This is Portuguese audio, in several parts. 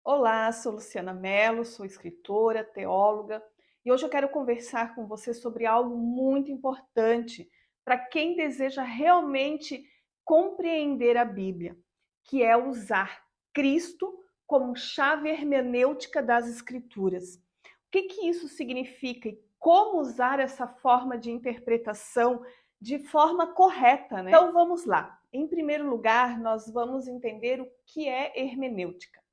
Olá, sou Luciana Mello, sou escritora, teóloga e hoje eu quero conversar com você sobre algo muito importante para quem deseja realmente compreender a Bíblia, que é usar Cristo como chave hermenêutica das Escrituras. O que isso significa e como usar essa forma de interpretação de forma correta, né? Então vamos lá. Em primeiro lugar, nós vamos entender o que é hermenêutica.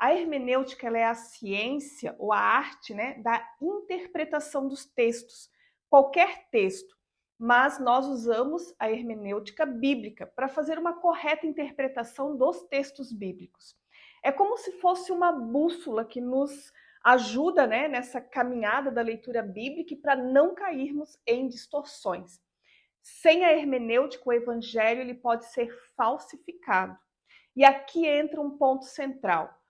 A hermenêutica ela é a ciência ou a arte, né, da interpretação dos textos, qualquer texto, mas nós usamos a hermenêutica bíblica para fazer uma correta interpretação dos textos bíblicos. É como se fosse uma bússola que nos ajuda, né, nessa caminhada da leitura bíblica para não cairmos em distorções. Sem a hermenêutica, o evangelho ele pode ser falsificado. E aqui entra um ponto central.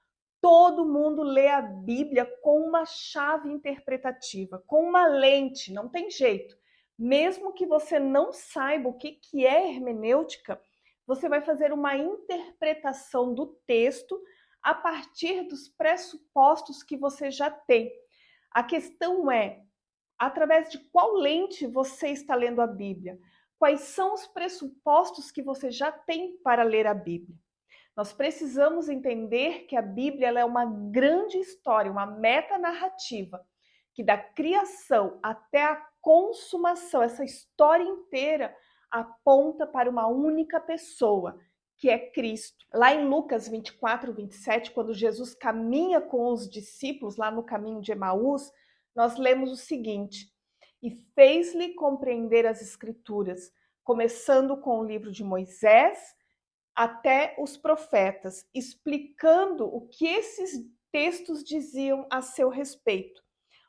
Todo mundo lê a Bíblia com uma chave interpretativa, com uma lente, não tem jeito. Mesmo que você não saiba o que é hermenêutica, você vai fazer uma interpretação do texto a partir dos pressupostos que você já tem. A questão é, através de qual lente você está lendo a Bíblia? Quais são os pressupostos que você já tem para ler a Bíblia? Nós precisamos entender que a Bíblia ela é uma grande história, uma metanarrativa, que da criação até a consumação, essa história inteira aponta para uma única pessoa, que é Cristo. Lá em Lucas 24, 27, quando Jesus caminha com os discípulos lá no caminho de Emaús, nós lemos o seguinte: e fez-lhe compreender as Escrituras, começando com o livro de Moisés até os profetas, explicando o que esses textos diziam a seu respeito.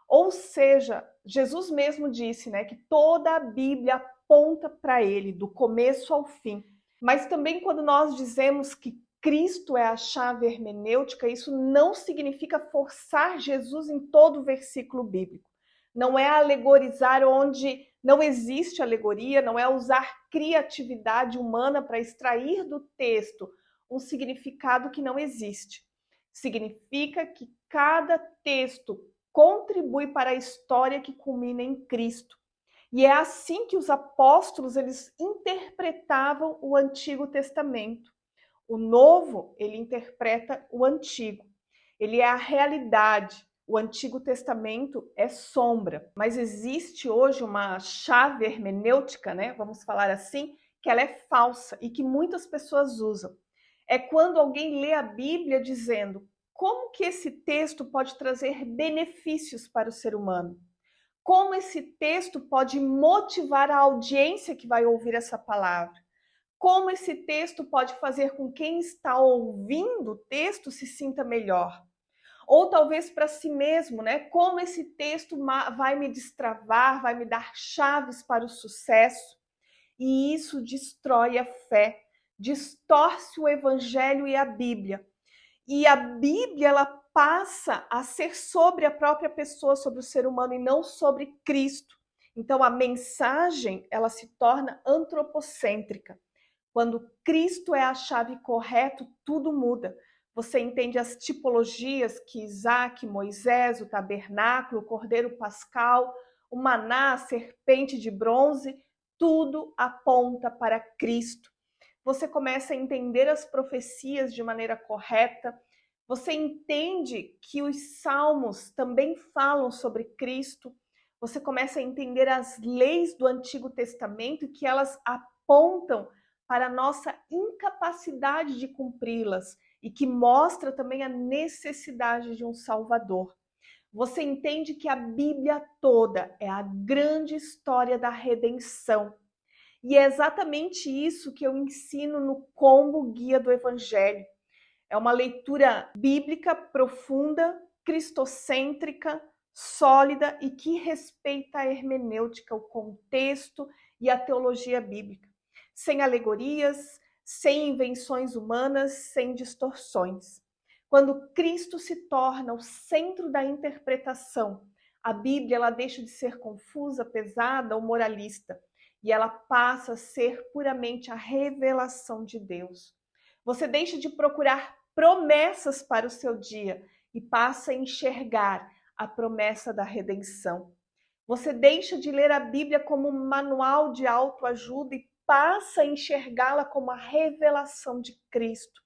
Ou seja, Jesus mesmo disse, né, que toda a Bíblia aponta para ele, do começo ao fim. Mas também quando nós dizemos que Cristo é a chave hermenêutica, isso não significa forçar Jesus em todo o versículo bíblico. Não é alegorizar onde não existe alegoria, não é usar criatividade humana para extrair do texto um significado que não existe. Significa que cada texto contribui para a história que culmina em Cristo. E é assim que os apóstolos eles interpretavam o Antigo Testamento. O Novo, ele interpreta o Antigo. Ele é a realidade. O Antigo Testamento é sombra, mas existe hoje uma chave hermenêutica, né? Vamos falar assim, que ela é falsa e que muitas pessoas usam. É quando alguém lê a Bíblia dizendo como que esse texto pode trazer benefícios para o ser humano. Como esse texto pode motivar a audiência que vai ouvir essa palavra. Como esse texto pode fazer com quem está ouvindo o texto se sinta melhor. Ou talvez para si mesmo, né? Como esse texto vai me destravar, vai me dar chaves para o sucesso. E isso destrói a fé, distorce o evangelho e a Bíblia. E a Bíblia, ela passa a ser sobre a própria pessoa, sobre o ser humano e não sobre Cristo. Então a mensagem, ela se torna antropocêntrica. Quando Cristo é a chave correta, tudo muda. Você entende as tipologias que Isaac, Moisés, o tabernáculo, o cordeiro pascal, o maná, a serpente de bronze, tudo aponta para Cristo. Você começa a entender as profecias de maneira correta. Você entende que os salmos também falam sobre Cristo. Você começa a entender as leis do Antigo Testamento e que elas apontam para a nossa incapacidade de cumpri-las e que mostra também a necessidade de um Salvador. Você entende que a Bíblia toda é a grande história da redenção. E é exatamente isso que eu ensino no Combo Guia do Evangelho. É uma leitura bíblica profunda, cristocêntrica, sólida e que respeita a hermenêutica, o contexto e a teologia bíblica. Sem alegorias, sem invenções humanas, sem distorções. Quando Cristo se torna o centro da interpretação, a Bíblia ela deixa de ser confusa, pesada ou moralista e ela passa a ser puramente a revelação de Deus. Você deixa de procurar promessas para o seu dia e passa a enxergar a promessa da redenção. Você deixa de ler a Bíblia como um manual de autoajuda e passa a enxergá-la como a revelação de Cristo.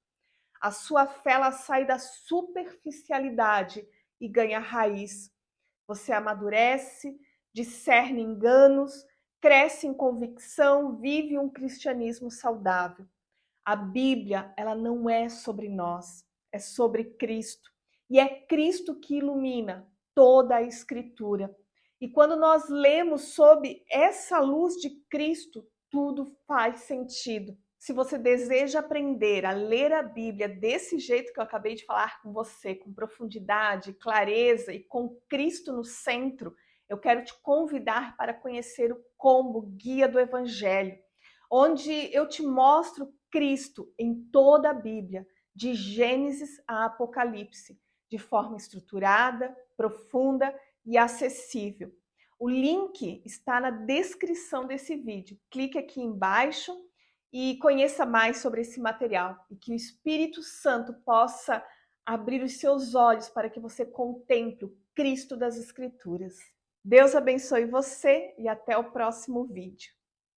A sua fé ela sai da superficialidade e ganha raiz. Você amadurece, discerne enganos, cresce em convicção, vive um cristianismo saudável. A Bíblia, ela não é sobre nós, é sobre Cristo. E é Cristo que ilumina toda a Escritura. E quando nós lemos sob essa luz de Cristo, tudo faz sentido. Se você deseja aprender a ler a Bíblia desse jeito que eu acabei de falar com você, com profundidade, clareza e com Cristo no centro, eu quero te convidar para conhecer o combo Guia do Evangelho, onde eu te mostro Cristo em toda a Bíblia, de Gênesis a Apocalipse, de forma estruturada, profunda e acessível. O link está na descrição desse vídeo. Clique aqui embaixo e conheça mais sobre esse material e que o Espírito Santo possa abrir os seus olhos para que você contemple o Cristo das Escrituras. Deus abençoe você e até o próximo vídeo.